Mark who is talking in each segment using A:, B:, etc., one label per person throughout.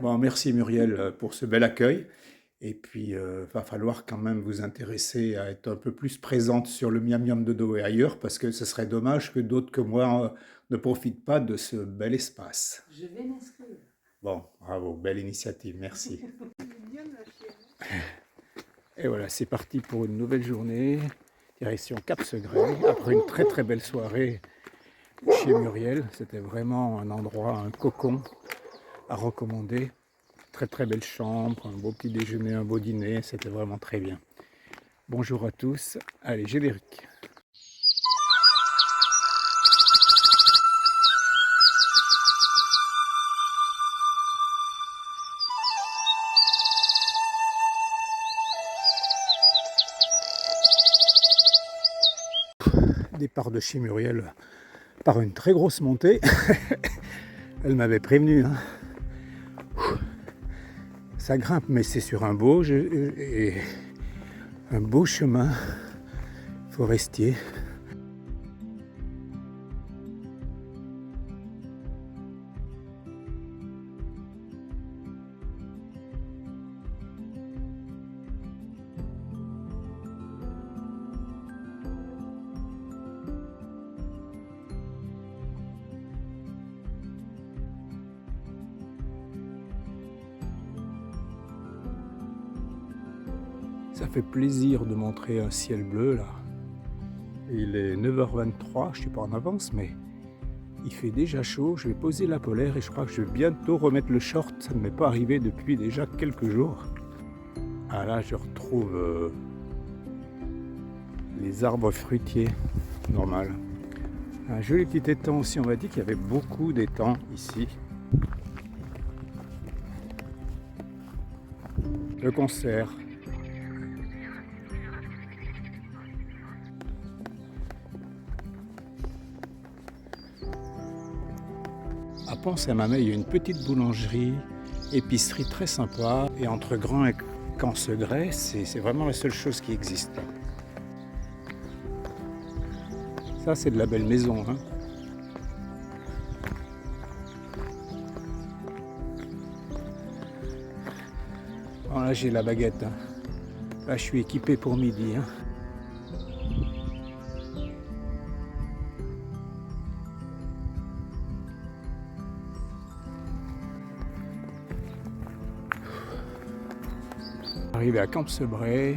A: Bon, merci Muriel pour ce bel accueil. Et puis, va falloir quand même vous intéresser à être un peu plus présente sur le Miam Miam Dodo et ailleurs, parce que ce serait dommage que d'autres que moi ne profitent pas de ce bel espace.
B: Je vais m'inscrire.
A: Bon, bravo, belle initiative, merci. Et voilà, c'est parti pour une nouvelle journée, direction Cap-Segré, après une très très belle soirée chez Muriel. C'était vraiment un endroit, un cocon à recommander. Très très belle chambre, un beau petit déjeuner, un beau dîner, c'était vraiment très bien. Bonjour à tous, allez générique. Départ de chez Muriel par une très grosse montée. Elle m'avait prévenu. Hein. Ça grimpe, mais c'est sur un beau chemin forestier. Ça fait plaisir de montrer un ciel bleu là. Il est 9h23, je ne suis pas en avance, mais il fait déjà chaud. Je vais poser la polaire et je crois que je vais bientôt remettre le short. Ça ne m'est pas arrivé depuis déjà quelques jours. Ah là, je retrouve les arbres fruitiers, normal. Un joli petit étang aussi, on m'a dit qu'il y avait beaucoup d'étangs ici. Le concert. À Pont-Saint-Mamet, il y a une petite boulangerie, épicerie très sympa. Et entre Grand et Cap-Segré, c'est vraiment la seule chose qui existe. Ça, c'est de la belle maison. Hein. Bon, là, j'ai la baguette. Hein. Là, je suis équipé pour midi. Hein. Arrivé à Cap-Segré,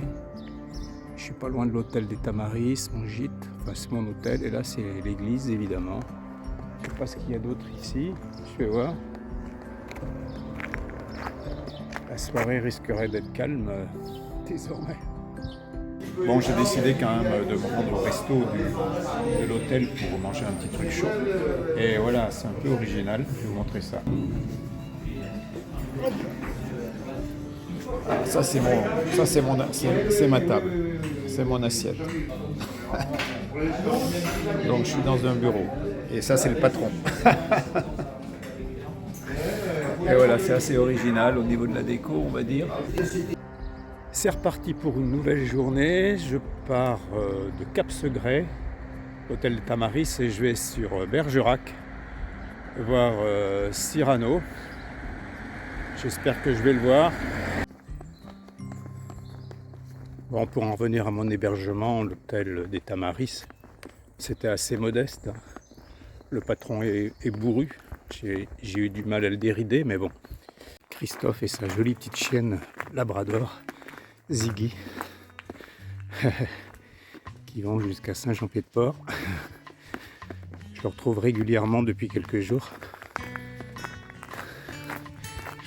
A: je suis pas loin de l'hôtel des Tamaris, mon gîte, enfin c'est mon hôtel, et là c'est l'église évidemment. Je sais pas ce qu'il y a d'autre ici, je vais voir. La soirée risquerait d'être calme désormais. Bon, j'ai décidé quand même de me rendre au resto de l'hôtel pour manger un petit truc chaud. Et voilà, c'est un peu original, je vais vous montrer ça. Ça c'est ma table, c'est mon assiette. Donc je suis dans un bureau et ça c'est le patron. Et voilà, c'est assez original au niveau de la déco, on va dire. C'est reparti pour une nouvelle journée. Je pars de Cap-Segré, l'hôtel de Tamaris, et je vais sur Bergerac voir Cyrano. J'espère que je vais le voir. Bon, pour en revenir à mon hébergement, l'hôtel des Tamaris, c'était assez modeste. Le patron est bourru. J'ai eu du mal à le dérider, mais bon. Christophe et sa jolie petite chienne Labrador, Ziggy, qui vont jusqu'à Saint-Jean-Pied-de-Port. Je le retrouve régulièrement depuis quelques jours.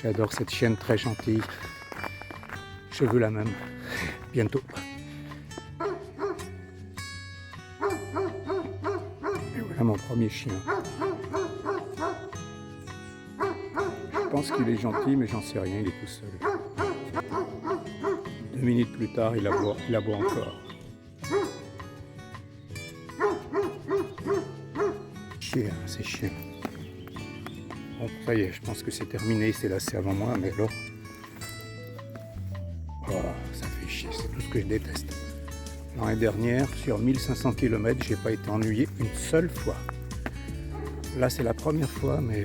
A: J'adore cette chienne très gentille. Je veux la même. Bientôt. Et voilà mon premier chien. Je pense qu'il est gentil, mais j'en sais rien, il est tout seul. 2 minutes plus tard, il aboie encore. Chien, c'est chien. Bon, ça y est, je pense que c'est terminé, il s'est lassé avant moi, mais alors... Oh, ça fait chier, c'est tout ce que je déteste. L'année dernière, sur 1500 km, j'ai pas été ennuyé une seule fois. Là, c'est la première fois, mais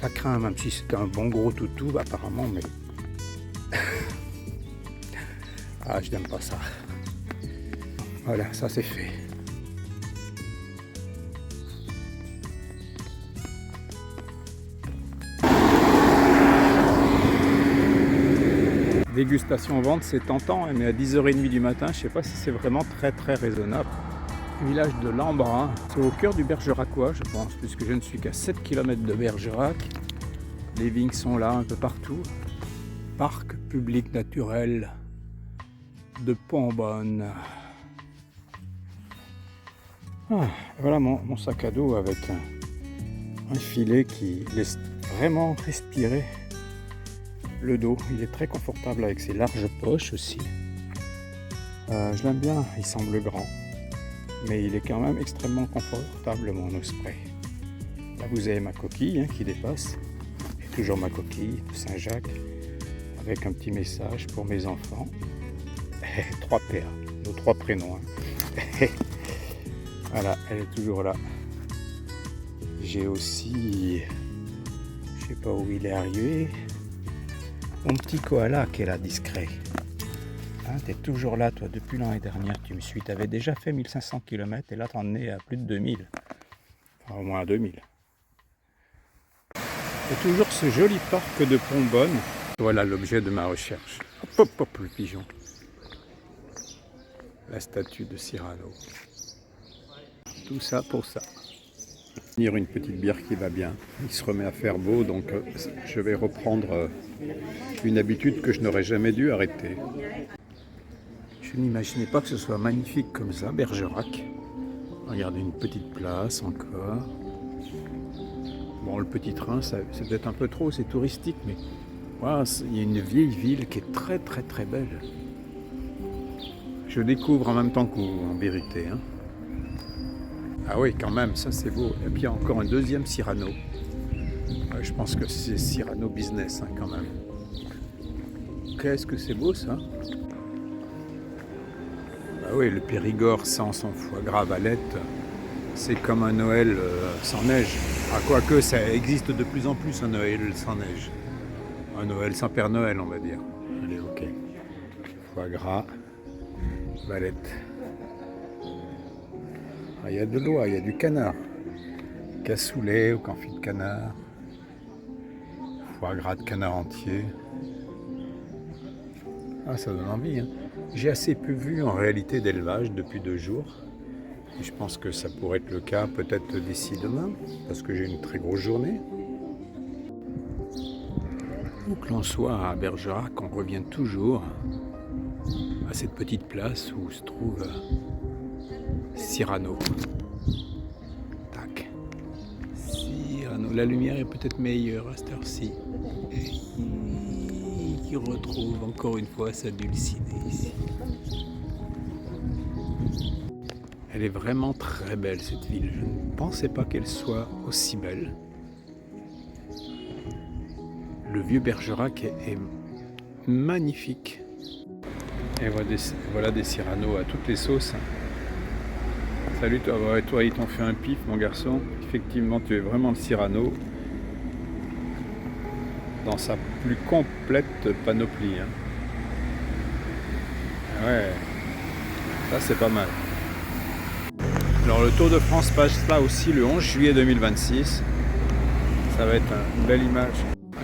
A: Ça craint, même si c'est un bon gros toutou apparemment, mais... ah, je n'aime pas ça. Voilà, ça c'est fait. Dégustation vente, c'est tentant, mais à 10h30 du matin, je ne sais pas si c'est vraiment très raisonnable. Village de Lambrin, c'est au cœur du Bergeracois, je pense, puisque je ne suis qu'à 7 km de Bergerac. Les vignes sont là un peu partout. Parc public naturel de Pombonne. Ah, voilà mon sac à dos avec un filet qui laisse vraiment respirer le dos. Il est très confortable avec ses larges poches aussi. Je l'aime bien, il semble grand, mais il est quand même extrêmement confortable mon Osprey. Là vous avez ma coquille qui dépasse. J'ai toujours ma coquille de Saint-Jacques avec un petit message pour mes enfants. 3 PA, nos 3 prénoms. Voilà, elle est toujours là. J'ai aussi, je sais pas où il est arrivé, mon petit koala qui est là, discret. Hein, tu es toujours là, toi, depuis l'année dernière, tu me suis. Tu avais déjà fait 1500 km et là, tu en es à plus de 2000. Enfin, au moins à 2000. Et toujours ce joli parc de Pombonne. Voilà l'objet de ma recherche. Hop, hop, hop, le pigeon. La statue de Cyrano. Tout ça pour ça. Une petite bière qui va bien. Il se remet à faire beau, donc je vais reprendre une habitude que je n'aurais jamais dû arrêter. Je n'imaginais pas que ce soit magnifique comme ça, Bergerac. Regardez, une petite place encore. Bon, le petit train, c'est peut-être un peu trop, c'est touristique, mais voilà, il y a une vieille ville qui est très belle. Je découvre en même temps que vous, en vérité. Hein. Ah oui, quand même, ça c'est beau. Et puis il y a encore un deuxième Cyrano. Ouais, je pense que c'est Cyrano Business quand même. Qu'est-ce que c'est beau ça. Ah oui, le Périgord sans son foie gras Valette, c'est comme un Noël sans neige. Ah, quoique ça existe de plus en plus un Noël sans neige. Un Noël sans Père Noël, on va dire. Allez, ok. Foie gras, Valette. Il y a de l'oie, il y a du canard. Cassoulet ou confit de canard. Foie gras de canard entier. Ah, ça donne envie. Hein. J'ai assez peu vu en réalité d'élevage depuis 2 jours. Et je pense que ça pourrait être le cas peut-être d'ici demain, parce que j'ai une très grosse journée. Où que l'on soit à Bergerac, on revient toujours à cette petite place où se trouve Cyrano. Tac. Cyrano. La lumière est peut-être meilleure à cette heure-ci. Qui retrouve encore une fois sa dulcinée ici. Elle est vraiment très belle cette ville. Je ne pensais pas qu'elle soit aussi belle. Le vieux Bergerac est magnifique. Et voilà des Cyrano à toutes les sauces. Salut toi, ouais, toi ils t'ont fait un pif mon garçon. Effectivement tu es vraiment le Cyrano dans sa plus complète panoplie. Hein. Ouais, ça c'est pas mal. Alors le Tour de France passe là aussi le 11 juillet 2026. Ça va être une belle image.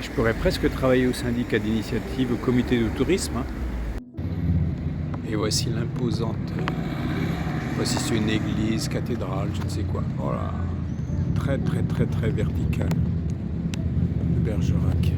A: Je pourrais presque travailler au syndicat d'initiative, au comité de tourisme. Hein. Et voici l'imposante. Voici c'est une église, cathédrale, je ne sais quoi. Voilà. Très verticale. Bergerac.